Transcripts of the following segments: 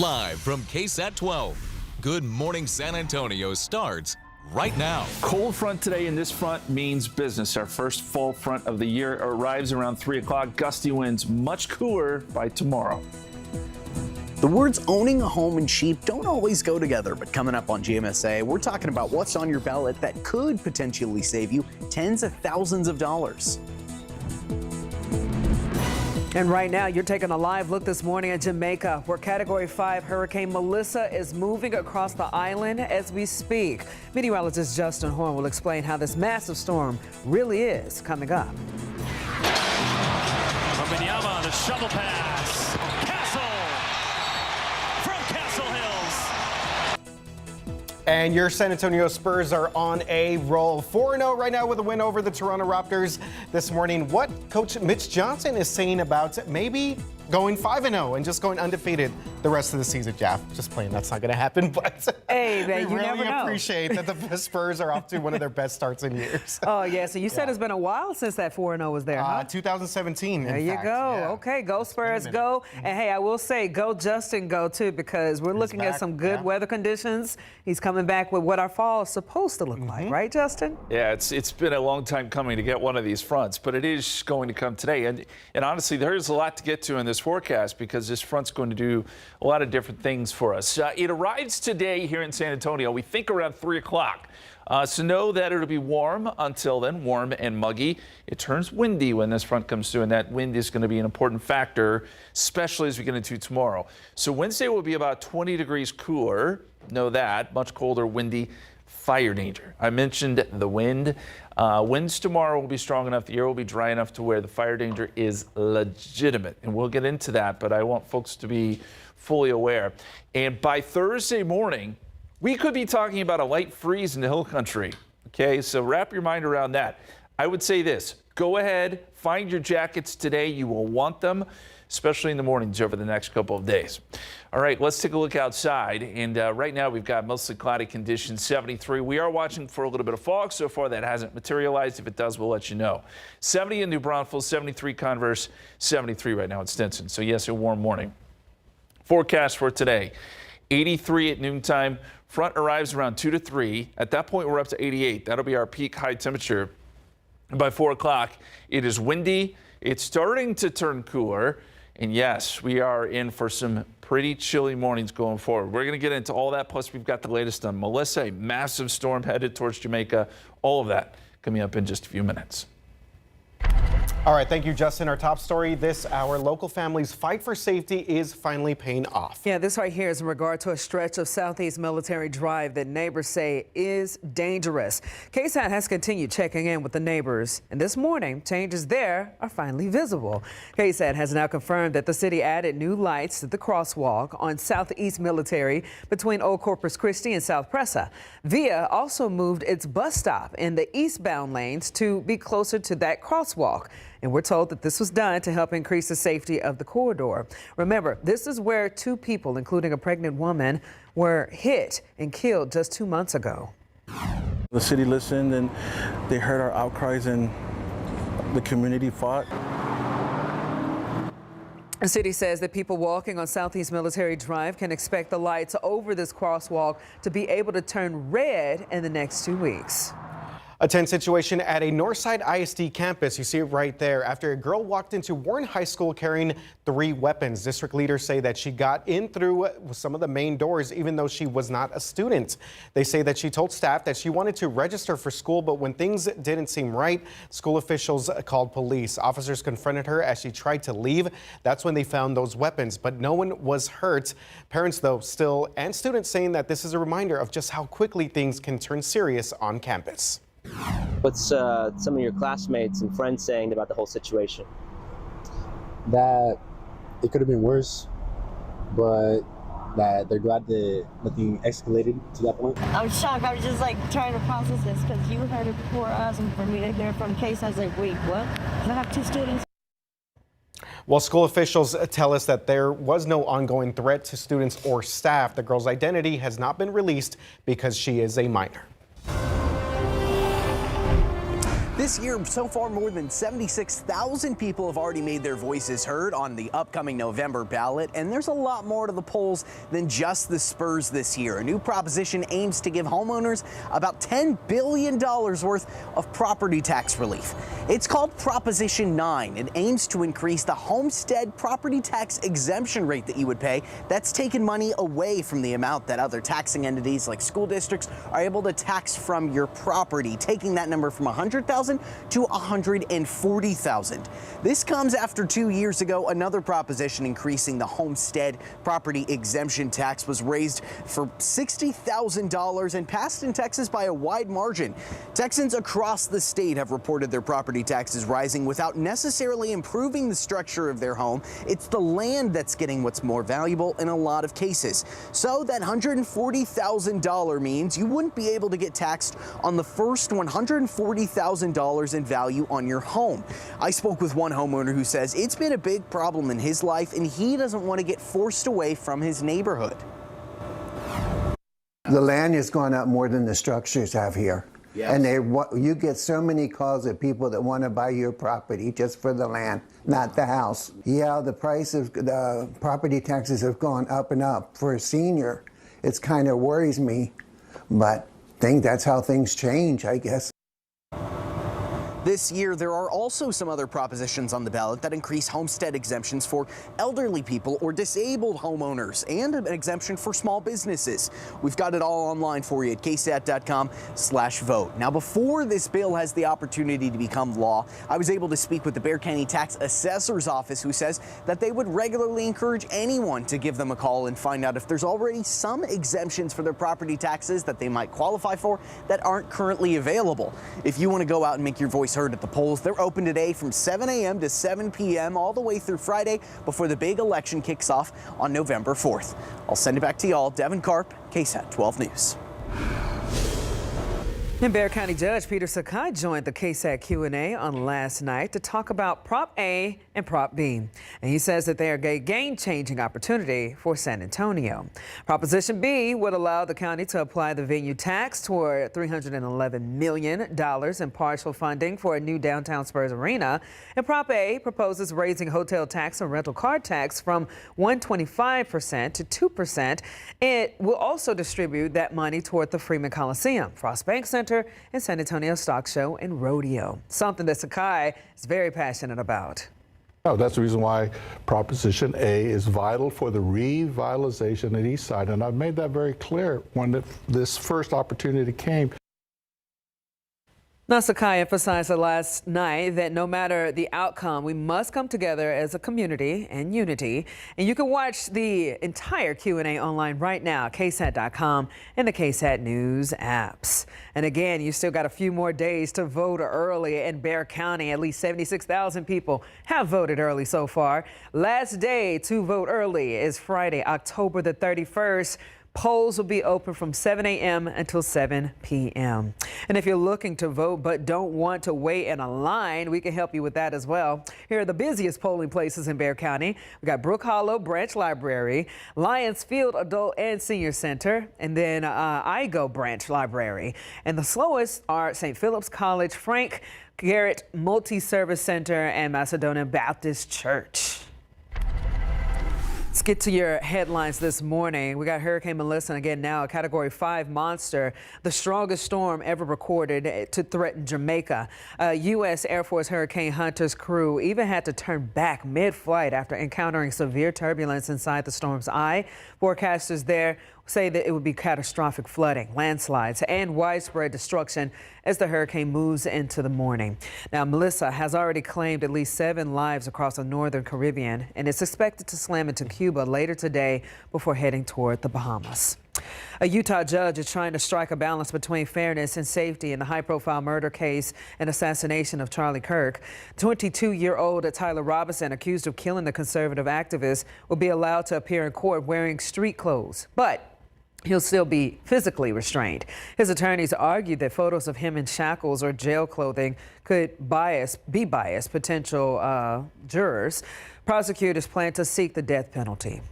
Live from KSAT 12, Good Morning San Antonio starts right now. Cold front today, and this front means business. Our first fall front of the year arrives around 3 o'clock. Gusty winds, much cooler by tomorrow. The words owning a home and sheep don't always go together, but coming up on GMSA, we're talking about what's on your ballot that could potentially save you tens of thousands of dollars. And right now, you're taking a live look this morning at Jamaica, where Category 5 Hurricane Melissa is moving across the island as we speak. Meteorologist Justin Horn will explain how this massive storm really is coming up. From Minyama, the shovel pass. Castle from Castle Hills. And your San Antonio Spurs are on a roll. 4-0 right now with a win over the Toronto Raptors this morning. What Coach Mitch Johnson is saying about maybe going 5-0 and just going undefeated the rest of the season, Jeff. Just playing, that's not going to happen, but hey, man, we you really never know. appreciate that the Spurs are off to one of their best starts in years. Oh, yeah, so you said it's been a while since that 4-0 was there, huh? 2017, There you go. Yeah. Okay, go Spurs, go. And hey, I will say, go Justin, go too, because we're looking at some good weather conditions. He's coming back with what our fall is supposed to look like, right, Justin? Yeah, it's been a long time coming to get one of these fronts, but it is going to come today. And honestly, there's a lot to get to in this forecast because this front's going to do a lot of different things for us. It arrives today here in San Antonio, we think around 3 o'clock. So know that it'll be warm until then, warm and muggy. It turns windy when this front comes through, and that wind is going to be an important factor, especially as we get into tomorrow. So Wednesday will be about 20 degrees cooler. Know that. Much colder, windy, fire danger. I mentioned the wind. Winds tomorrow will be strong enough. The air will be dry enough to where the fire danger is legitimate. And we'll get into that, but I want folks to be fully aware. And by Thursday morning, we could be talking about a light freeze in the hill country. Okay, so wrap your mind around that. I would say this. Go ahead, find your jackets today. You will want them, especially in the mornings over the next couple of days. All right, let's take a look outside. And right now we've got mostly cloudy conditions, 73. We are watching for a little bit of fog. So far that hasn't materialized. If it does, we'll let you know. 70 in New Braunfels, 73 Converse, 73 right now in Stinson. So yes, a warm morning. Forecast for today, 83 at noontime. Front arrives around 2 to 3. At that point, we're up to 88. That'll be our peak high temperature. And by 4 o'clock, it is windy. It's starting to turn cooler. And yes, we are in for some pretty chilly mornings going forward. We're going to get into all that. Plus, we've got the latest on Melissa, a massive storm headed towards Jamaica. All of that coming up in just a few minutes. All right, thank you, Justin. Our top story this hour, local families' fight for safety is finally paying off. Yeah, this right here is in regard to a stretch of Southeast Military Drive that neighbors say is dangerous. KSAT has continued checking in with the neighbors, and this morning, changes there are finally visible. KSAT has now confirmed that the city added new lights to the crosswalk on Southeast Military between Old Corpus Christi and South Presa. VIA also moved its bus stop in the eastbound lanes to be closer to that crosswalk. And we're told that this was done to help increase the safety of the corridor. Remember, this is where 2 people, including a pregnant woman, were hit and killed just 2 months ago. The city listened and they heard our outcries and the community fought. The city says that people walking on Southeast Military Drive can expect the lights over this crosswalk to be able to turn red in the next 2 weeks. A tense situation at a Northside ISD campus. You see it right there. After a girl walked into Boerne High School carrying 3 weapons. District leaders say that she got in through some of the main doors, even though she was not a student. They say that she told staff that she wanted to register for school, but when things didn't seem right, school officials called police. Officers confronted her as she tried to leave. That's when they found those weapons, but no one was hurt. Parents, though, still, and students saying that this is a reminder of just how quickly things can turn serious on campus. What's some of your classmates and friends saying about the whole situation? That it could have been worse, but that they're glad that nothing escalated to that point. I was shocked. I was just like trying to process this because you heard it before us, and for me to hear it from Case, I was like, wait, what? I have 2 students. Well, school officials tell us that there was no ongoing threat to students or staff. The girl's identity has not been released because she is a minor. This year, so far, more than 76,000 people have already made their voices heard on the upcoming November ballot, and there's a lot more to the polls than just the Spurs this year. A new proposition aims to give homeowners about $10 billion worth of property tax relief. It's called Proposition 9. It aims to increase the homestead property tax exemption rate that you would pay. That's taken money away from the amount that other taxing entities like school districts are able to tax from your property, taking that number from $100,000 to $140,000. This comes after 2 years ago, another proposition increasing the homestead property exemption tax was raised for $60,000 and passed in Texas by a wide margin. Texans across the state have reported their property taxes rising without necessarily improving the structure of their home. It's the land that's getting what's more valuable in a lot of cases. So that $140,000 means you wouldn't be able to get taxed on the first $140,000 in value on your home. I spoke with one homeowner who says it's been a big problem in his life and he doesn't want to get forced away from his neighborhood. The land has gone up more than the structures have here. Yes. And you get so many calls of people that want to buy your property just for the land, not the house. Yeah, the price of the property taxes have gone up and up for a senior. It kind of worries me, but I think that's how things change, I guess. This year, there are also some other propositions on the ballot that increase homestead exemptions for elderly people or disabled homeowners and an exemption for small businesses. We've got it all online for you at ksat.com/vote. Now, before this bill has the opportunity to become law, I was able to speak with the Bexar County Tax Assessor's Office, who says that they would regularly encourage anyone to give them a call and find out if there's already some exemptions for their property taxes that they might qualify for that aren't currently available. If you want to go out and make your voice heard at the polls, they're open today from 7 a.m. to 7 p.m. all the way through Friday before the big election kicks off on November 4th. I'll send it back to y'all. Devin Karp, KSAT 12 News. And Bexar County Judge Peter Sakai joined the KSAT Q&A on last night to talk about Prop A and Prop B. And he says that they are a game-changing opportunity for San Antonio. Proposition B would allow the county to apply the venue tax toward $311 million in partial funding for a new downtown Spurs arena. And Prop A proposes raising hotel tax and rental car tax from 125% to 2%. It will also distribute that money toward the Freeman Coliseum, Frost Bank Center, and San Antonio Stock Show and Rodeo, something that Sakai is very passionate about. Oh, that's the reason why Proposition A is vital for the revitalization at East Side, and I've made that very clear when this first opportunity came. Now, Sakai emphasized last night that no matter the outcome, we must come together as a community and unity. And you can watch the entire Q&A online right now, KSAT.com and the KSAT News apps. And again, you still got a few more days to vote early in Bexar County. At least 76,000 people have voted early so far. Last day to vote early is Friday, October the 31st. Polls will be open from 7 a.m. until 7 p.m. And if you're looking to vote but don't want to wait in a line, we can help you with that as well. Here are the busiest polling places in Bexar County. We got Brook Hollow Branch Library, Lions Field Adult and Senior Center, and then Igo Branch Library. And the slowest are St. Philip's College, Frank Garrett Multi-Service Center, and Macedonian Baptist Church. Let's get to your headlines this morning. We got Hurricane Melissa again now, a Category 5 monster, the strongest storm ever recorded to threaten Jamaica. U.S. Air Force Hurricane Hunter's crew even had to turn back mid-flight after encountering severe turbulence inside the storm's eye. Forecasters there say that it would be catastrophic flooding, landslides, and widespread destruction as the hurricane moves into the morning. Now, Melissa has already claimed at least 7 lives across the northern Caribbean, and it's expected to slam into Cuba later today before heading toward the Bahamas. A Utah judge is trying to strike a balance between fairness and safety in the high-profile murder case and assassination of Charlie Kirk. 22-year-old Tyler Robinson, accused of killing the conservative activist, will be allowed to appear in court wearing street clothes, but he'll still be physically restrained. His attorneys argue that photos of him in shackles or jail clothing could bias potential jurors. Prosecutors plan to seek the death penalty.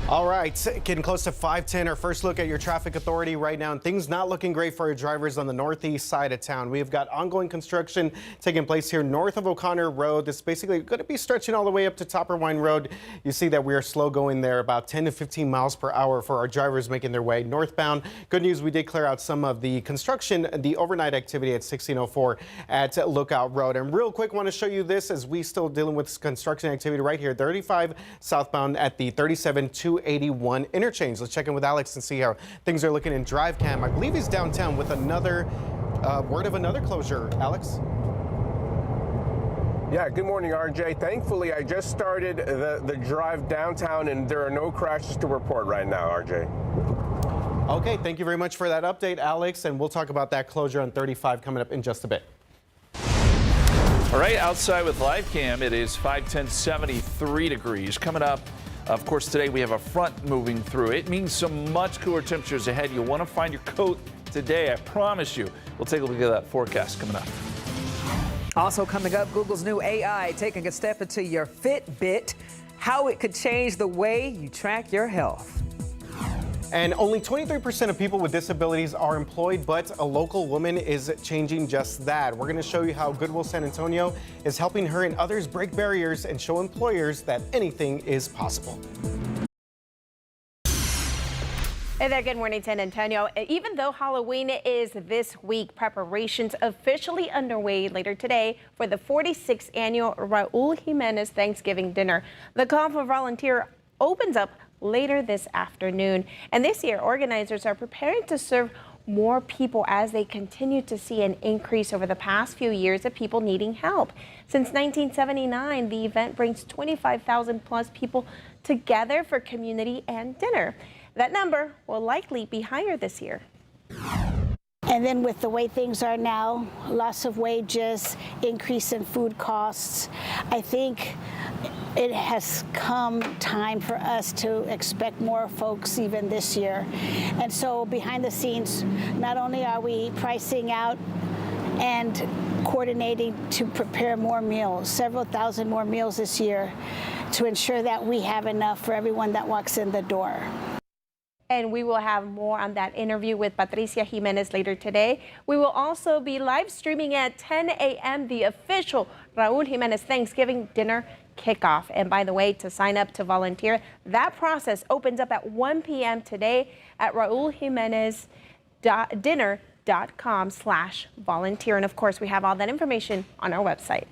All right, getting close to 5:10. Our first look at your traffic authority right now, and things not looking great for our drivers on the northeast side of town. We have got ongoing construction taking place here north of O'Connor Road. It's basically going to be stretching all the way up to Topperwine Road. You see that we are slow going there, about 10 to 15 miles per hour for our drivers making their way northbound. Good news, we did clear out some of the construction, the overnight activity at 1604 at Lookout Road. And real quick, want to show you this as we still dealing with construction activity right here, 35 southbound at the 37-281 interchange. Let's check in with Alex and see how things are looking in Drive Cam. I believe he's downtown with another word of another closure. Alex? Yeah, good morning, RJ. Thankfully, I just started the drive downtown, and there are no crashes to report right now, RJ. Okay, thank you very much for that update, Alex, and we'll talk about that closure on 35 coming up in just a bit. All right, outside with live cam, it is 5:10, 73 degrees. Coming up, of course, today we have a front moving through. It means some much cooler temperatures ahead. You'll want to find your coat today, I promise you. We'll take a look at that forecast coming up. Also coming up, Google's new AI taking a step into your Fitbit, how it could change the way you track your health. And only 23% of people with disabilities are employed, but a local woman is changing just that. We're going to show you how Goodwill San Antonio is helping her and others break barriers and show employers that anything is possible. Hey there, good morning, San Antonio. Even though Halloween is this week, preparations officially underway later today for the 46th annual Raul Jimenez Thanksgiving dinner. The call for volunteer opens up later this afternoon. And this year, organizers are preparing to serve more people as they continue to see an increase over the past few years of people needing help. Since 1979, the event brings 25,000 plus people together for community and dinner. That number will likely be higher this year. And then with the way things are now, loss of wages, increase in food costs, I think it has come time for us to expect more folks even this year. And so behind the scenes, not only are we pricing out and coordinating to prepare more meals, several thousand more meals this year, to ensure that we have enough for everyone that walks in the door. And we will have more on that interview with Patricia Jimenez later today. We will also be live streaming at 10 a.m. the official Raul Jimenez Thanksgiving dinner kickoff. And by the way, to sign up to volunteer, that process opens up at 1 p.m. today at rauljimenez.dinner.com/volunteer. And of course, we have all that information on our website.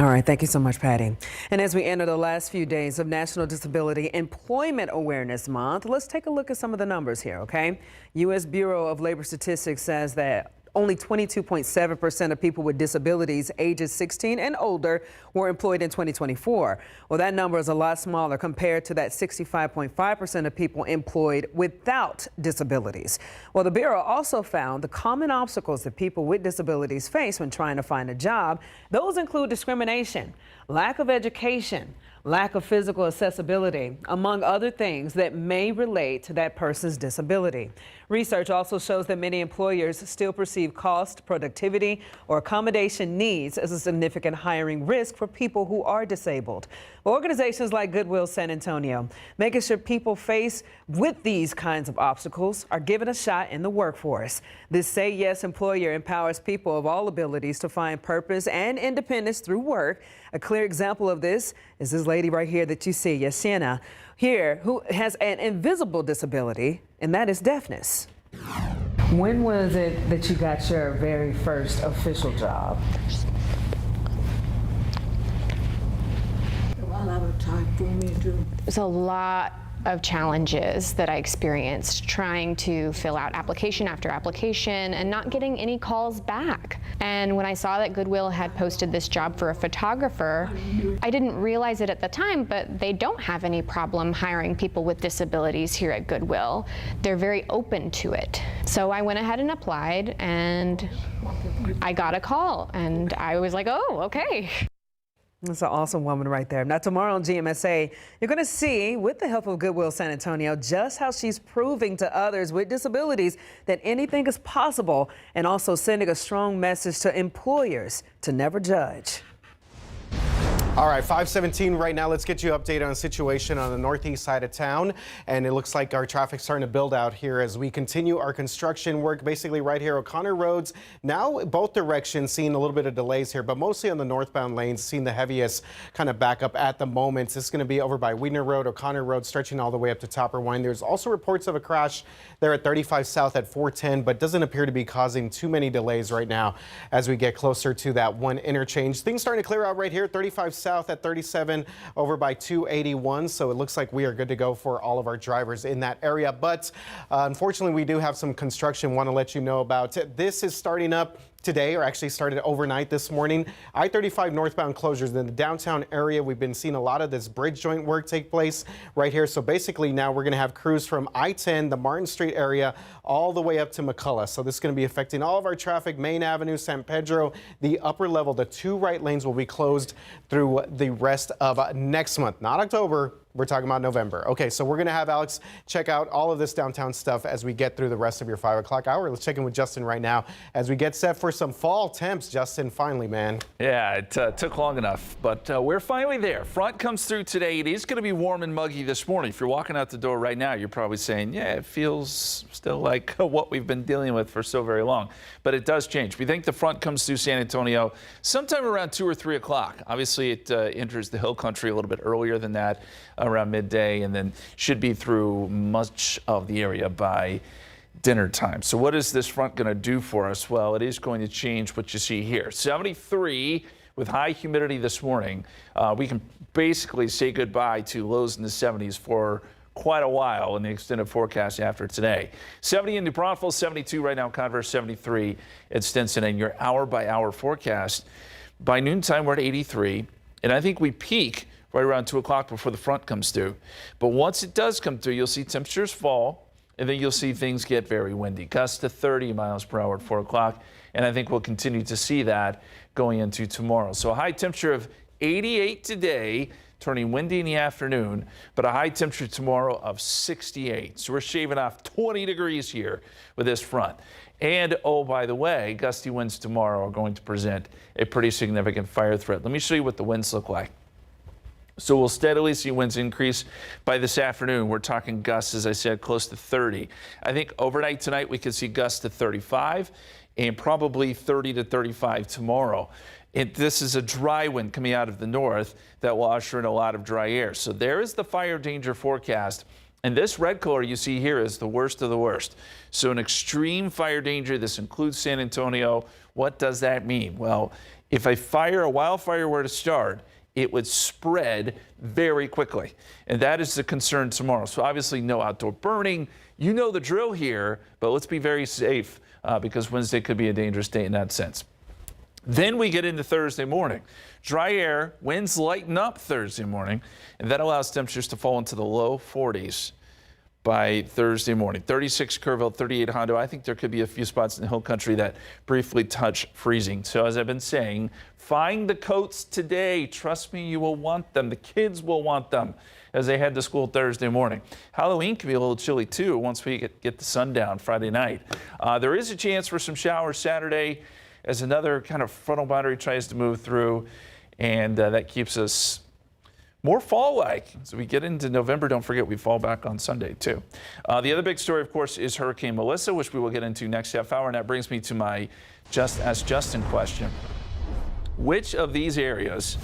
All right, thank you so much, Patty. And as we enter the last few days of National Disability Employment Awareness Month, let's take a look at some of the numbers here, okay? U.S. Bureau of Labor Statistics says that only 22.7% of people with disabilities ages 16 and older were employed in 2024. Well, that number is a lot smaller compared to that 65.5% of people employed without disabilities. Well, the Bureau also found the common obstacles that people with disabilities face when trying to find a job. Those include discrimination, lack of education, lack of physical accessibility, among other things that may relate to that person's disability. Research also shows that many employers still perceive cost, productivity, or accommodation needs as a significant hiring risk for people who are disabled. Organizations like Goodwill San Antonio making sure people faced with these kinds of obstacles are given a shot in the workforce. This Say Yes employer empowers people of all abilities to find purpose and independence through work. A clear example of this is this lady right here that you see, Yashina, here, who has an invisible disability, and that is deafness. When was it that you got your very first official job? A lot of time for me to. There's a lot of challenges that I experienced trying to fill out application after application and not getting any calls back. And when I saw that Goodwill had posted this job for a photographer, I didn't realize it at the time, but they don't have any problem hiring people with disabilities here at Goodwill. They're very open to it. So I went ahead and applied, and I got a call, and I was like, oh, okay. That's an awesome woman right there. Now, tomorrow on GMSA, you're going to see, with the help of Goodwill San Antonio, just how she's proving to others with disabilities that anything is possible, and also sending a strong message to employers to never judge. All right, 517 right now. Let's get you updated on the situation on the northeast side of town. And it looks like our traffic's starting to build out here as we continue our construction work. Basically right here, O'Connor roads. Now both directions seeing a little bit of delays here, but mostly on the northbound lanes, seeing the heaviest kind of backup at the moment. This is going to be over by Weidner Road, O'Connor Road, stretching all the way up to Topper Wine. There's also reports of a crash there at 35 South at 410, but doesn't appear to be causing too many delays right now as we get closer to that one interchange. Things starting to clear out right here, 35 South at 37 over by 281. So it looks like we are good to go for all of our drivers in that area. But unfortunately, we do have some construction want to let you know about. This is starting up today, or actually started overnight this morning. I-35 northbound closures in the downtown area. We've been seeing a lot of this bridge joint work take place right here. So basically now we're going to have crews from I-10, the Martin Street area, all the way up to McCullough. So this is going to be affecting all of our traffic. Main Avenue, San Pedro, the upper level, the two right lanes will be closed through the rest of next month, not October. We're talking about November. Okay, so we're going to have Alex check out all of this downtown stuff as we get through the rest of your 5 o'clock hour. Let's check in with Justin right now as we get set for some fall temps. Justin, finally, man. Yeah, it took long enough, but we're finally there. Front comes through today. It is going to be warm and muggy this morning. If you're walking out the door right now, you're probably saying, yeah, it feels still like what we've been dealing with for so very long. But it does change. We think the front comes through San Antonio sometime around 2 or 3 o'clock. Obviously, it enters the hill country a little bit earlier than that, around midday, and then should be through much of the area by dinner time. So what is this front going to do for us? Well, it is going to change what you see here. 73 with high humidity this morning. We can basically say goodbye to lows in the 70s for quite a while in the extended forecast after today. 70 in New Braunfels, 72 right now in Converse, 73 at Stinson. And your hour-by-hour forecast, by noontime we're at 83, and I think we peak right around 2 o'clock before the front comes through. But once it does come through, you'll see temperatures fall, and then you'll see things get very windy. Gusts to 30 miles per hour at 4 o'clock, and I think we'll continue to see that going into tomorrow. So a high temperature of 88 today, turning windy in the afternoon, but a high temperature tomorrow of 68. So we're shaving off 20 degrees here with this front. And, oh, by the way, gusty winds tomorrow are going to present a pretty significant fire threat. Let me show you what the winds look like. So we'll steadily see winds increase by this afternoon. We're talking gusts, as I said, close to 30. I think overnight tonight we could see gusts to 35 and probably 30 to 35 tomorrow. This is a dry wind coming out of the north that will usher in a lot of dry air. So there is the fire danger forecast. And this red color you see here is the worst of the worst. So an extreme fire danger. This includes San Antonio. What does that mean? Well, if a wildfire were to start, it would spread very quickly. And that is the concern tomorrow. So obviously no outdoor burning. You know the drill here, but let's be very safe because Wednesday could be a dangerous day in that sense. Then we get into Thursday morning. Dry air, winds lighten up Thursday morning, and that allows temperatures to fall into the low 40s by Thursday morning. 36 Kerrville, 38 Hondo. I think there could be a few spots in the hill country that briefly touch freezing. So as I've been saying, find the coats today. Trust me, you will want them. The kids will want them as they head to school Thursday morning. Halloween can be a little chilly too once we get the sun down Friday night. There is a chance for some showers Saturday as another kind of frontal boundary tries to move through, and that keeps us more fall-like. So we get into November, don't forget we fall back on Sunday too. The other big story, of course, is Hurricane Melissa, which we will get into next half hour, and that brings me to my Just Ask Justin question. Which of these areas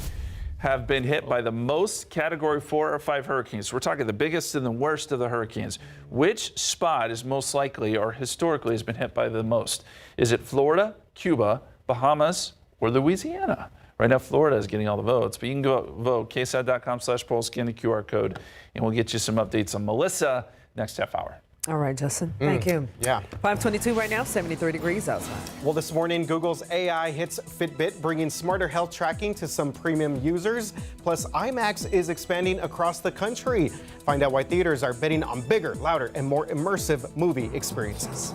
have been hit by the most Category 4 or 5 hurricanes? We're talking the biggest and the worst of the hurricanes. Which spot is most likely or historically has been hit by the most? Is it Florida, Cuba, Bahamas, or Louisiana? Right now, Florida is getting all the votes, but you can go vote, ksat.com/poll, scan the QR code, and we'll get you some updates on Melissa next half hour. All right, Justin. Thank you. Yeah. 522 right now, 73 degrees outside. Well, this morning, Google's AI hits Fitbit, bringing smarter health tracking to some premium users. Plus, IMAX is expanding across the country. Find out why theaters are betting on bigger, louder, and more immersive movie experiences.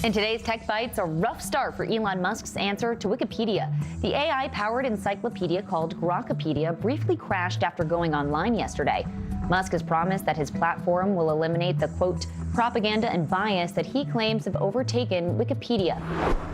In today's Tech Bites, a rough start for Elon Musk's answer to Wikipedia. The AI-powered encyclopedia called Grokpedia briefly crashed after going online yesterday. Musk has promised that his platform will eliminate the, quote, propaganda and bias that he claims have overtaken Wikipedia.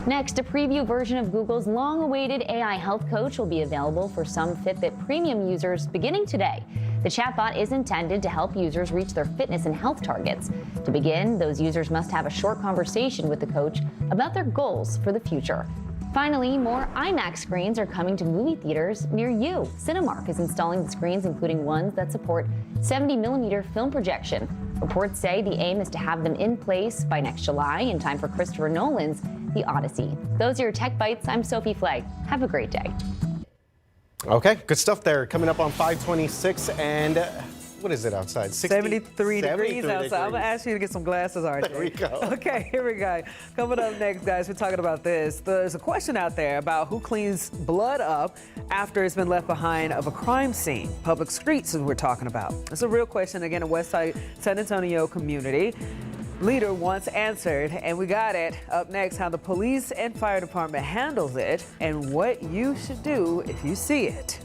Next, a preview version of Google's long-awaited AI health coach will be available for some Fitbit premium users beginning today. The chatbot is intended to help users reach their fitness and health targets. To begin, those users must have a short conversation with the coach about their goals for the future. Finally, more IMAX screens are coming to movie theaters near you. Cinemark is installing the screens, including ones that support 70mm film projection. Reports say the aim is to have them in place by next July in time for Christopher Nolan's The Odyssey. Those are your Tech Bites. I'm Sophie Flay. Have a great day. Okay, good stuff there. Coming up on 526 and what is it outside? 73 degrees outside. I'm going to ask you to get some glasses, RJ. There we go. Okay, here we go. Coming up next, guys, we're talking about this. There's a question out there about who cleans blood up after it's been left behind of a crime scene. Public streets is what we're talking about. It's a real question, again, a West Side San Antonio community leader once answered, and we got it. Up next, how the police and fire department handles it and what you should do if you see it.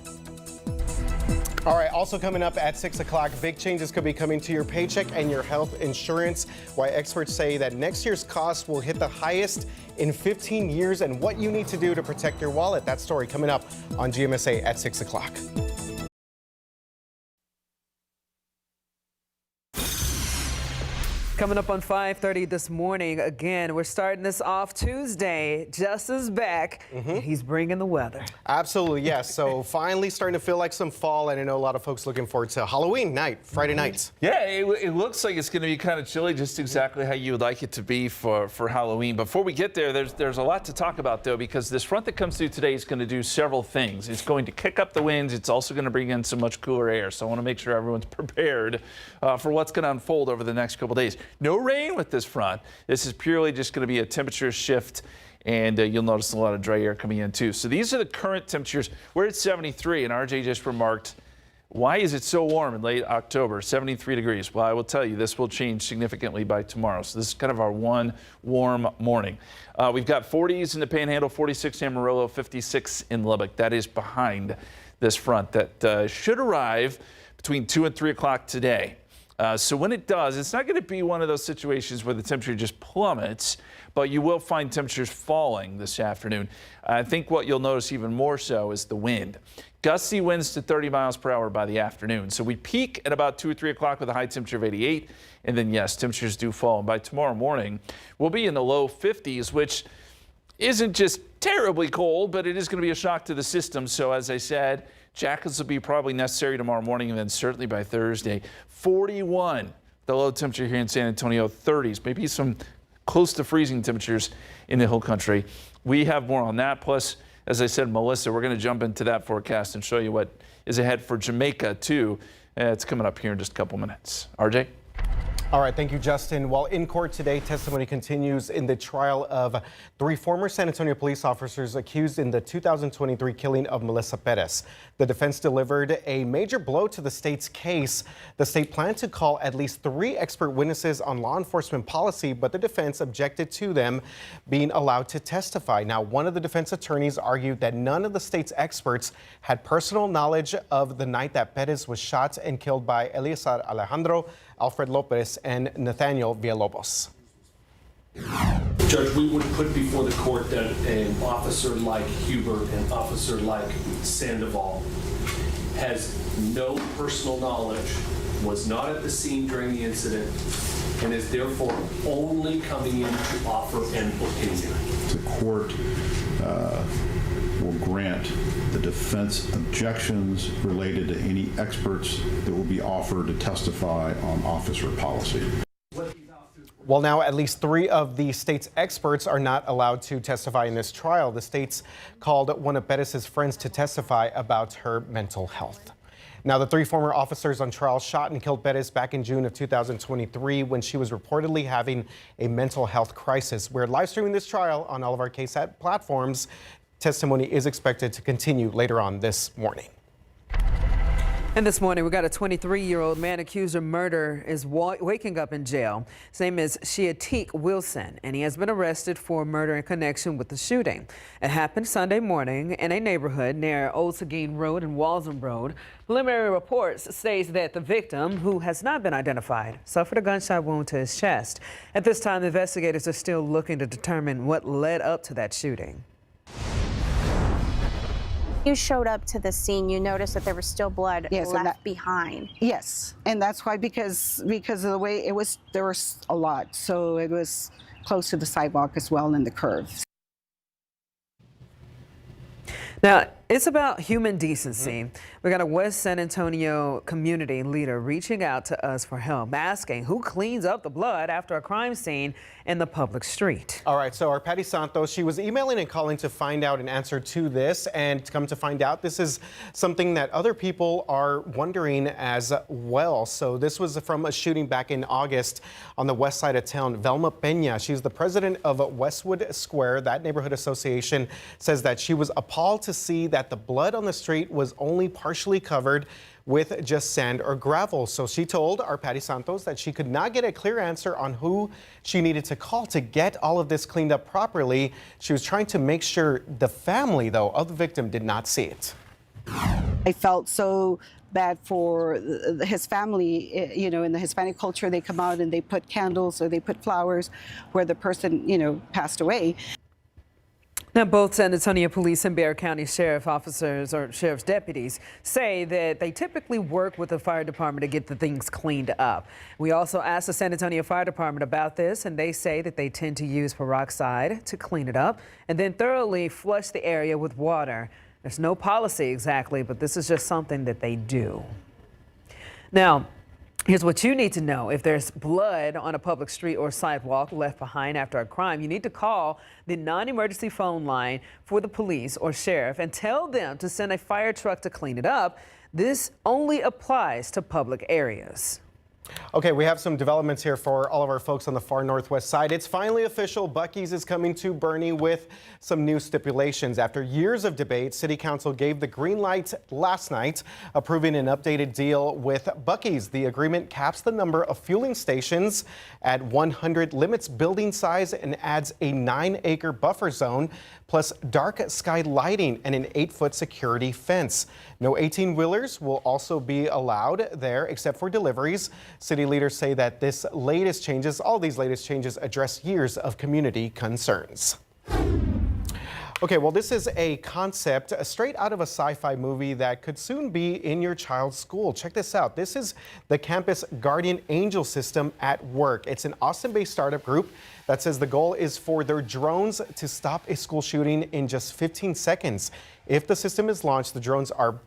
All right, also coming up at 6 o'clock, big changes could be coming to your paycheck and your health insurance. Why experts say that next year's cost will hit the highest in 15 years and what you need to do to protect your wallet. That story coming up on GMSA at 6 o'clock. Coming up on 5:30 this morning, again, we're starting this off Tuesday. Justin's back, and he's bringing the weather. Absolutely, yes. So finally starting to feel like some fall, and I know a lot of folks looking forward to Halloween night, Friday nights. Yeah, it looks like it's going to be kind of chilly, just exactly how you would like it to be for Halloween. Before we get there, there's a lot to talk about, though, because this front that comes through today is going to do several things. It's going to kick up the winds. It's also going to bring in some much cooler air. So I want to make sure everyone's prepared for what's going to unfold over the next couple days. No rain with this front. This is purely just going to be a temperature shift, and you'll notice a lot of dry air coming in too. So these are the current temperatures. We're at 73, and RJ just remarked, why is it so warm in late October? 73 degrees. Well, I will tell you, this will change significantly by tomorrow. So this is kind of our one warm morning. We've got 40s in the Panhandle, 46 in Amarillo, 56 in Lubbock. That is behind this front that should arrive between 2 and 3 o'clock today. So when it does, it's not going to be one of those situations where the temperature just plummets, but you will find temperatures falling this afternoon. I think what you'll notice even more so is the wind. Gusty winds to 30 miles per hour by the afternoon. So we peak at about 2 or 3 o'clock with a high temperature of 88. And then, yes, temperatures do fall. And by tomorrow morning, we'll be in the low 50s, which isn't just terribly cold, but it is going to be a shock to the system. So as I said, jackets will be probably necessary tomorrow morning and then certainly by Thursday. 41, the low temperature here in San Antonio, 30s, maybe some close to freezing temperatures in the whole country. We have more on that. Plus, as I said, Melissa, we're going to jump into that forecast and show you what is ahead for Jamaica, too. It's coming up here in just a couple minutes. RJ? All right, thank you, Justin. While in court today, testimony continues in the trial of 3 former San Antonio police officers accused in the 2023 killing of Melissa Perez. The defense delivered a major blow to the state's case. The state planned to call at least 3 expert witnesses on law enforcement policy, but the defense objected to them being allowed to testify. Now, one of the defense attorneys argued that none of the state's experts had personal knowledge of the night that Perez was shot and killed by Eleazar Alejandro, Alfred Lopez, and Nathaniel Villalobos. Judge, we would put before the court that an officer like Hubert, an officer like Sandoval, has no personal knowledge, was not at the scene during the incident, and is therefore only coming in to offer an opinion. The court will grant the defense objections related to any experts that will be offered to testify on officer policy. Well, now at least 3 of the state's experts are not allowed to testify in this trial. The state's called one of Perez's friends to testify about her mental health. Now, the 3 former officers on trial shot and killed Perez back in June of 2023 when she was reportedly having a mental health crisis. We're live streaming this trial on all of our KSAT platforms. Testimony is expected to continue later on this morning. And this morning, we got a 23-year-old man accused of murder is waking up in jail. His name is Sheatik Wilson, and he has been arrested for murder in connection with the shooting. It happened Sunday morning in a neighborhood near Old Seguin Road and Walsham Road. Preliminary reports say that the victim, who has not been identified, suffered a gunshot wound to his chest. At this time, investigators are still looking to determine what led up to that shooting. You showed up to the scene, you noticed that there was still blood left behind. Yes, and that's why, because of the way it was, there was a lot. So it was close to the sidewalk as well and the curve. Now, it's about human decency. We got a West San Antonio community leader reaching out to us for help, asking who cleans up the blood after a crime scene in the public street. All right, so our Patty Santos, she was emailing and calling to find out an answer to this, and come to find out, this is something that other people are wondering as well. So this was from a shooting back in August on the west side of town. Velma Peña, she's the president of Westwood Square. That neighborhood association says that she was appalled to see that the blood on the street was only partially covered with just sand or gravel. So she told our Patty Santos that she could not get a clear answer on who she needed to call to get all of this cleaned up properly. She was trying to make sure the family, though, of the victim did not see it. I felt so bad for his family. You know, in the Hispanic culture, they come out and they put candles or they put flowers where the person, you know, passed away. Now, both San Antonio Police and Bexar County Sheriff officers or Sheriff's deputies say that they typically work with the fire department to get the things cleaned up. We also asked the San Antonio Fire Department about this, and they say that they tend to use peroxide to clean it up and then thoroughly flush the area with water. There's no policy exactly, but this is just something that they do. Now, here's what you need to know. If there's blood on a public street or sidewalk left behind after a crime, you need to call the non-emergency phone line for the police or sheriff and tell them to send a fire truck to clean it up. This only applies to public areas. Okay, we have some developments here for all of our folks on the far northwest side. It's finally official. Buc-ee's is coming to Boerne with some new stipulations. After years of debate, City Council gave the green light last night, approving an updated deal with Buc-ee's. The agreement caps the number of fueling stations at 100, limits building size, and adds a 9-acre buffer zone, plus dark sky lighting and an 8-foot security fence. No 18-wheelers will also be allowed there except for deliveries. City leaders say that all these latest changes address years of community concerns. Okay, well, this is a concept straight out of a sci-fi movie that could soon be in your child's school. Check this out. This is the Campus Guardian Angel system at work. It's an Austin-based startup group that says the goal is for their drones to stop a school shooting in just 15 seconds. If the system is launched, the drones are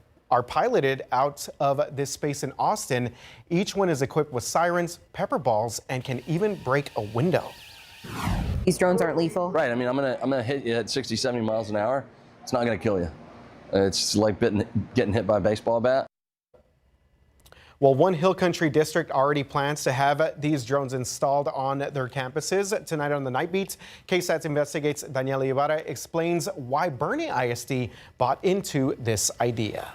piloted out of this space in Austin. Each one is equipped with sirens, pepper balls, and can even break a window. These drones aren't lethal? Right. I mean, I'm gonna hit you at 60, 70 miles an hour. It's not gonna kill you. It's like getting hit by a baseball bat. Well, one Hill Country district already plans to have these drones installed on their campuses. Tonight on the Night Beat, KSAT Investigates Daniela Ibarra explains why Boerne ISD bought into this idea.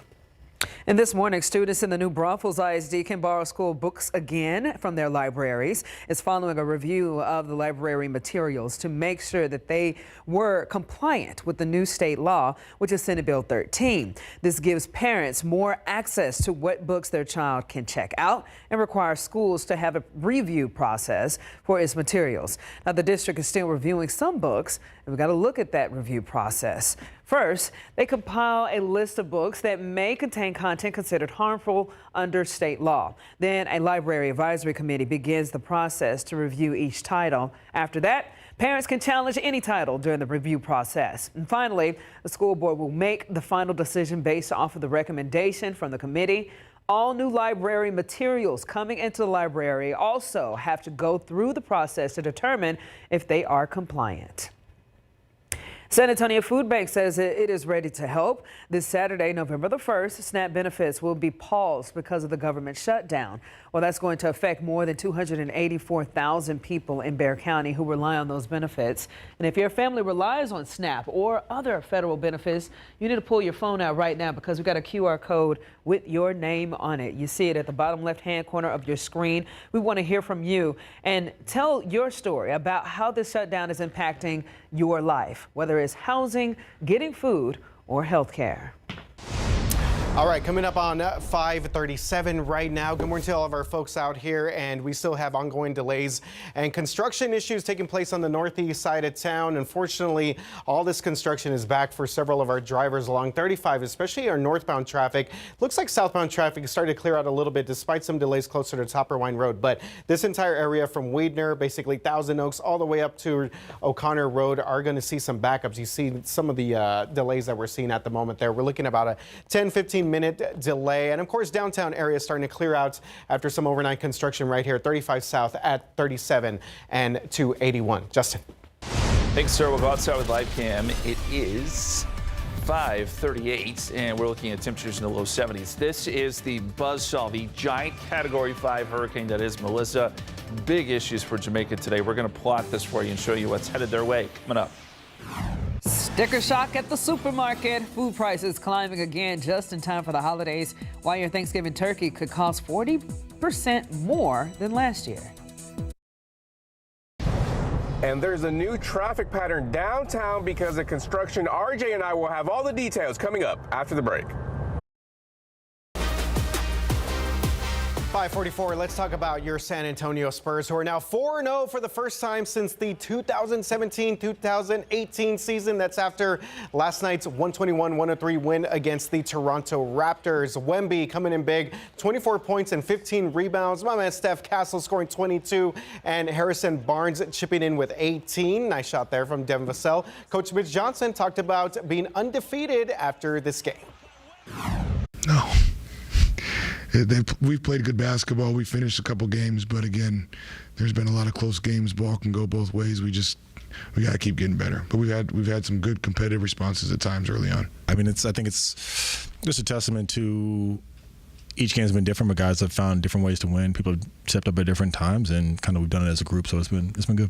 And this morning, students in the new Braunfels ISD can borrow school books again from their libraries. It's following a review of the library materials to make sure that they were compliant with the new state law, which is Senate Bill 13. This gives parents more access to what books their child can check out and requires schools to have a review process for its materials. Now, the district is still reviewing some books, and we've got to look at that review process. First, they compile a list of books that may contain content considered harmful under state law. Then a library advisory committee begins the process to review each title. After that, parents can challenge any title during the review process. And finally, the school board will make the final decision based off of the recommendation from the committee. All new library materials coming into the library also have to go through the process to determine if they are compliant. San Antonio Food Bank says it is ready to help. This Saturday, November the 1st, SNAP benefits will be paused because of the government shutdown. Well, that's going to affect more than 284,000 people in Bexar County who rely on those benefits. And if your family relies on SNAP or other federal benefits, you need to pull your phone out right now because we've got a QR code with your name on it. You see it at the bottom left-hand corner of your screen. We want to hear from you and tell your story about how this shutdown is impacting your life, whether it's housing, getting food, or health care. All right, coming up on 5:37 right now. Good morning to all of our folks out here, and we still have ongoing delays and construction issues taking place on the northeast side of town. Unfortunately, all this construction is back for several of our drivers along 35, especially our northbound traffic. Looks like southbound traffic is starting to clear out a little bit despite some delays closer to Topper Wine Road. But this entire area from Weidner, basically Thousand Oaks, all the way up to O'Connor Road are going to see some backups. You see some of the delays that we're seeing at the moment there. We're looking at about a 10-15 minute delay. And of course, downtown area is starting to clear out after some overnight construction right here, 35 South at 37 and 281. Justin. Thanks, sir. We'll go outside with live cam. It is 5:38 and we're looking at temperatures in the low 70s. This is the buzzsaw, the giant Category 5 hurricane that is Melissa. Big issues for Jamaica today. We're going to plot this for you and show you what's headed their way. Coming up. Sticker shock at the supermarket. Food prices climbing again just in time for the holidays. Why your Thanksgiving turkey could cost 40% more than last year. And there's a new traffic pattern downtown because of construction. RJ and I will have all the details coming up after the break. 5:44, let's talk about your San Antonio Spurs, who are now 4-0 for the first time since the 2017-2018 season. That's after last night's 121-103 win against the Toronto Raptors. Wemby coming in big, 24 points and 15 rebounds. My man Steph Castle scoring 22, and Harrison Barnes chipping in with 18. Nice shot there from Devin Vassell. Coach Mitch Johnson talked about being undefeated after this game. No. We've played good basketball. We finished a couple games, but again, there's been a lot of close games. Ball can go both ways. We got to keep getting better. But we've had some good competitive responses at times early on. I mean, I think it's just a testament to each game's been different, but guys have found different ways to win. People have stepped up at different times, and kind of we've done it as a group. So it's been good.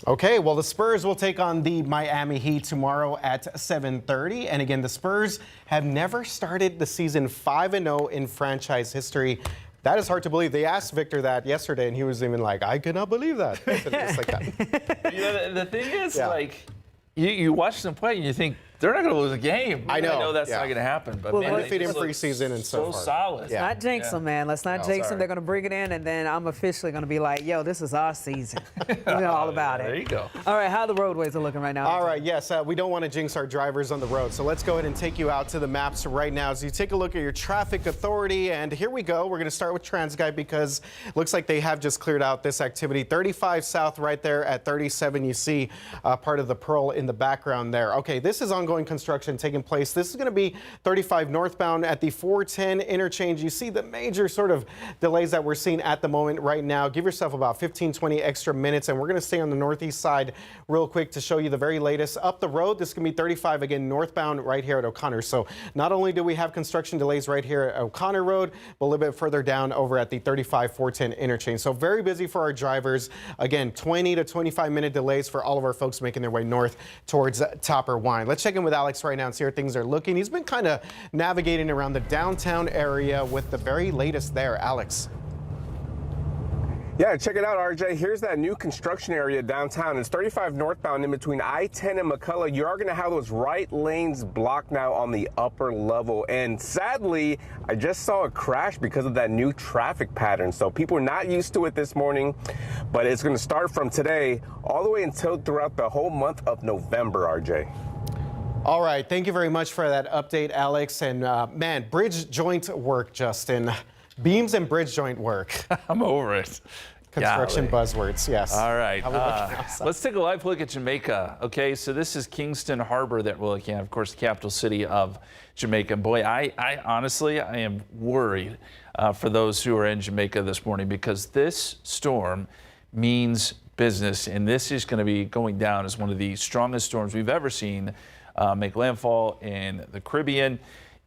Okay, well, the Spurs will take on the Miami Heat tomorrow at 7:30. And again, the Spurs have never started the season 5-0 in franchise history. That is hard to believe. They asked Victor that yesterday, and he was even like, I cannot believe that. Just like that. You know, the thing is, like, you watch them play and you think, they're not going to lose a game. I know that's not going to happen. But well, man, undefeated in preseason and so far. solid. Let's not jinx them, man. Let's not jinx them. They're going to bring it in, and then I'm officially going to be like, yo, this is our season. You know all about it. There you go. All right, how the roadways are looking right now? All right, yes, we don't want to jinx our drivers on the road. So let's go ahead and take you out to the maps right now. So you take a look at your traffic authority, and here we go. We're going to start with TransGuide because it looks like they have just cleared out this activity. 35 South right there at 37. You see part of the Pearl in the background there. Okay, this is ongoing construction taking place. This is going to be 35 northbound at the 410 interchange. You see the major sort of delays that we're seeing at the moment right now. Give yourself about 15-20 extra minutes, and we're going to stay on the northeast side real quick to show you the very latest. Up the road, this is going to be 35 again northbound right here at O'Connor. So not only do we have construction delays right here at O'Connor Road, but a little bit further down over at the 35 410 interchange. So very busy for our drivers. Again, 20 to 25 minute delays for all of our folks making their way north towards Topper Wine. Let's check in with Alex right now and see how things are looking. He's been kind of navigating around the downtown area with the very latest there. Alex. Yeah, check it out, RJ. Here's that new construction area downtown. It's 35 northbound in between I-10 and McCullough. You are going to have those right lanes blocked now on the upper level. And sadly, I just saw a crash because of that new traffic pattern. So people are not used to it this morning, but it's going to start from today all the way until throughout the whole month of November, RJ. All right. Thank you very much for that update, Alex. And man, bridge joint work, Justin. Beams and bridge joint work. I'm over it. Construction buzzwords, yes. All right. Let's take a live look at Jamaica. Okay, so this is Kingston Harbor that we're looking at, of course, the capital city of Jamaica. Boy, I honestly, I am worried for those who are in Jamaica this morning because this storm means business. And this is going to be going down as one of the strongest storms we've ever seen make landfall in the Caribbean.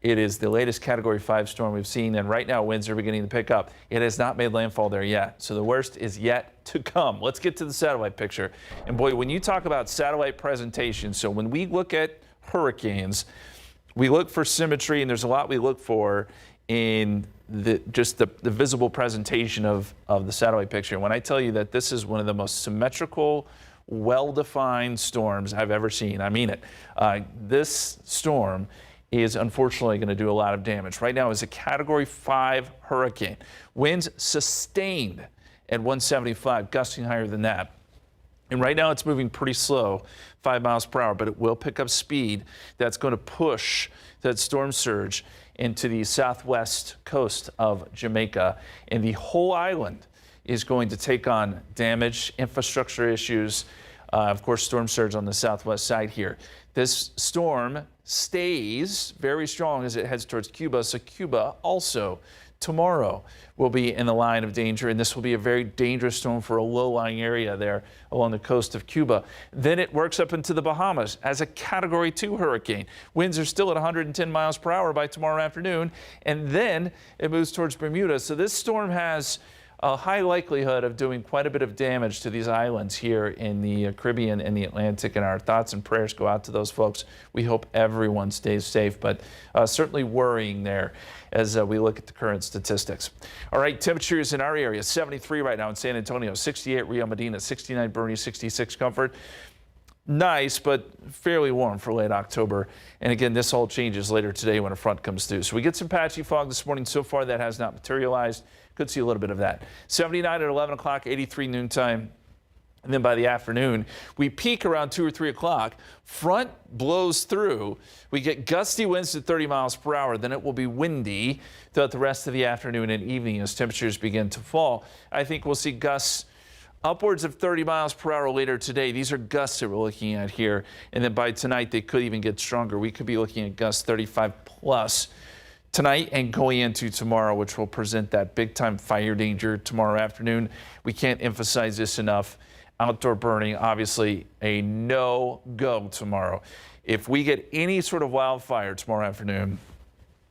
It is the latest Category 5 storm we've seen, and right now winds are beginning to pick up. It has not made landfall there yet, so the worst is yet to come. Let's get to the satellite picture. And boy, when you talk about satellite presentation, so when we look at hurricanes, we look for symmetry, and there's a lot we look for in the visible presentation of the satellite picture. When I tell you that this is one of the most symmetrical, well-defined storms I've ever seen, I mean it. This storm is unfortunately going to do a lot of damage. Right now is a Category 5 hurricane. Winds sustained at 175, gusting higher than that. And right now it's moving pretty slow, 5 miles per hour, but it will pick up speed. That's going to push that storm surge into the southwest coast of Jamaica. And the whole island is going to take on damage, infrastructure issues, of course, storm surge on the southwest side here. This storm stays very strong as it heads towards Cuba. So Cuba also tomorrow will be in the line of danger, and this will be a very dangerous storm for a low-lying area there along the coast of Cuba. Then it works up into the Bahamas as a Category 2 hurricane. Winds are still at 110 miles per hour by tomorrow afternoon, and then it moves towards Bermuda. So this storm has a high likelihood of doing quite a bit of damage to these islands here in the Caribbean and the Atlantic, and our thoughts and prayers go out to those folks. We hope everyone stays safe, but certainly worrying there as we look at the current statistics. All right, temperatures in our area, 73 right now in San Antonio, 68 Rio Medina, 69 Boerne, 66 Comfort. Nice, but fairly warm for late October. And again, this all changes later today when a front comes through. So we get some patchy fog this morning. So far, that has not materialized. Could see a little bit of that. 79 at 11 o'clock, 83 noontime. And then by the afternoon, we peak around 2 or 3 o'clock. Front blows through. We get gusty winds at 30 miles per hour. Then it will be windy throughout the rest of the afternoon and evening as temperatures begin to fall. I think we'll see gusts upwards of 30 miles per hour later today. These are gusts that we're looking at here. And then by tonight, they could even get stronger. We could be looking at gusts 35 plus tonight and going into tomorrow, which will present that big time fire danger tomorrow afternoon. We can't emphasize this enough. Outdoor burning, obviously a no-go tomorrow. If we get any sort of wildfire tomorrow afternoon,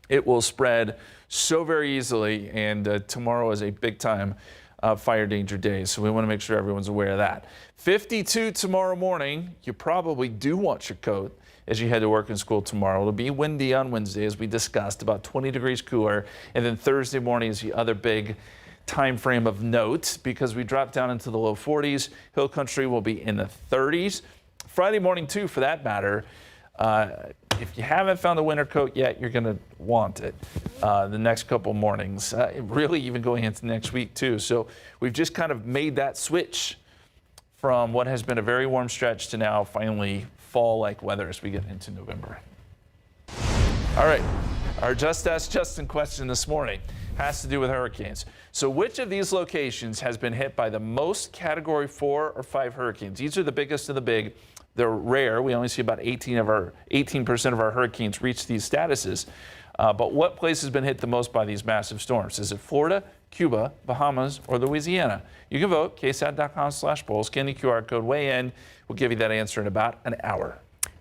it will spread so very easily, and tomorrow is a big time fire danger day, so we want to make sure everyone's aware of that. 52 tomorrow morning. You probably do want your coat as you head to work and school tomorrow. It'll be windy on Wednesday, as we discussed, about 20 degrees cooler, and then Thursday morning is the other big time frame of note because we drop down into the low 40s. Hill country will be in the 30s. Friday morning too, for that matter. If you haven't found a winter coat yet, you're going to want it the next couple mornings, really even going into next week too. So we've just kind of made that switch from what has been a very warm stretch to now finally fall-like weather as we get into November. All right, our Just Ask Justin question this morning has to do with hurricanes. So which of these locations has been hit by the most Category 4 or 5 hurricanes? These are the biggest of the big. They're rare. We only see about 18% of our hurricanes reach these statuses. But what place has been hit the most by these massive storms? Is it Florida, Cuba, Bahamas, or Louisiana? You can vote, ksat.com/polls. Scan the QR code, weigh in. We'll give you that answer in about an hour.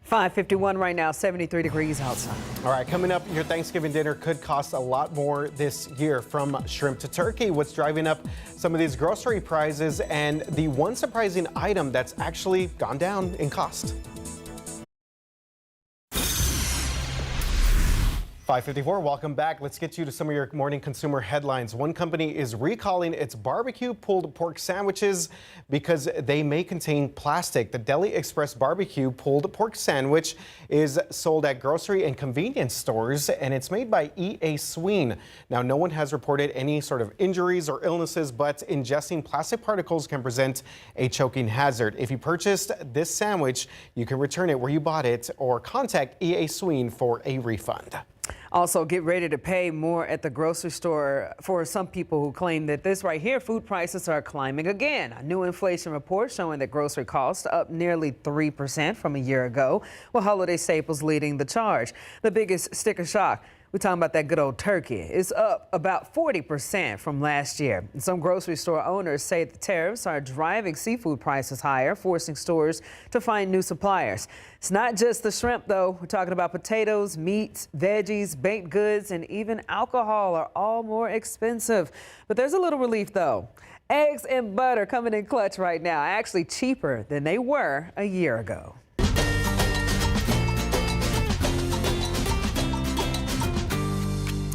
5:51 right now, 73 degrees outside. All right, coming up, your Thanksgiving dinner could cost a lot more this year, from shrimp to turkey. What's driving up some of these grocery prices, and the one surprising item that's actually gone down in cost. 5:54, welcome back. Let's get you to some of your morning consumer headlines. One company is recalling its barbecue pulled pork sandwiches because they may contain plastic. The Deli Express barbecue pulled pork sandwich is sold at grocery and convenience stores, and it's made by E.A. Sween. Now, no one has reported any sort of injuries or illnesses, but ingesting plastic particles can present a choking hazard. If you purchased this sandwich, you can return it where you bought it or contact E.A. Sween for a refund. Also, get ready to pay more at the grocery store for some people who claim that this right here, food prices are climbing again. A new inflation report showing that grocery costs up nearly 3% from a year ago, with holiday staples leading the charge. The biggest sticker shock We're talking about that good old turkey. It's up about 40% from last year. And some grocery store owners say the tariffs are driving seafood prices higher, forcing stores to find new suppliers. It's not just the shrimp, though. We're talking about potatoes, meats, veggies, baked goods, and even alcohol are all more expensive. But there's a little relief, though. Eggs and butter coming in clutch right now, actually cheaper than they were a year ago.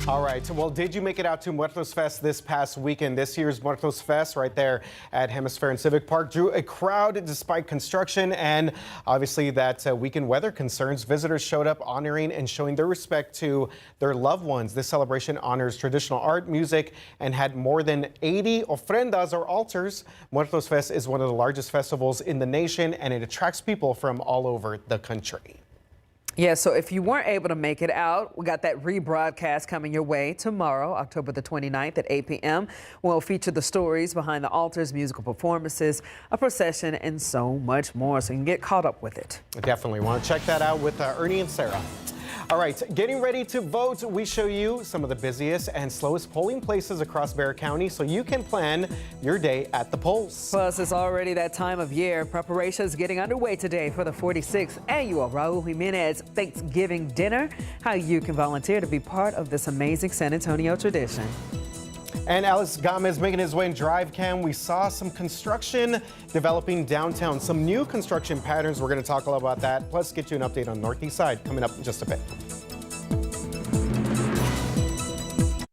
All right, well, did you make it out to Muertos Fest this past weekend? This year's Muertos Fest right there at Hemisphere and Civic Park drew a crowd despite construction and obviously that weekend weather concerns. Visitors showed up honoring and showing their respect to their loved ones. This celebration honors traditional art, music, and had more than 80 ofrendas or altars. Muertos Fest is one of the largest festivals in the nation and it attracts people from all over the country. Yeah, so if you weren't able to make it out, we got that rebroadcast coming your way tomorrow, October the 29th at 8 p.m. We'll feature the stories behind the altars, musical performances, a procession, and so much more, so you can get caught up with it. Definitely want to check that out with Ernie and Sarah. All right, getting ready to vote, we show you some of the busiest and slowest polling places across Bexar County so you can plan your day at the polls. Plus, it's already that time of year. Preparations getting underway today for the 46th annual Raul Jimenez Thanksgiving dinner. How you can volunteer to be part of this amazing San Antonio tradition. And Alex Gomez making his way in Drive Cam. We saw some construction developing downtown, some new construction patterns. We're going to talk a lot about that, plus get you an update on Northeast Side coming up in just a bit.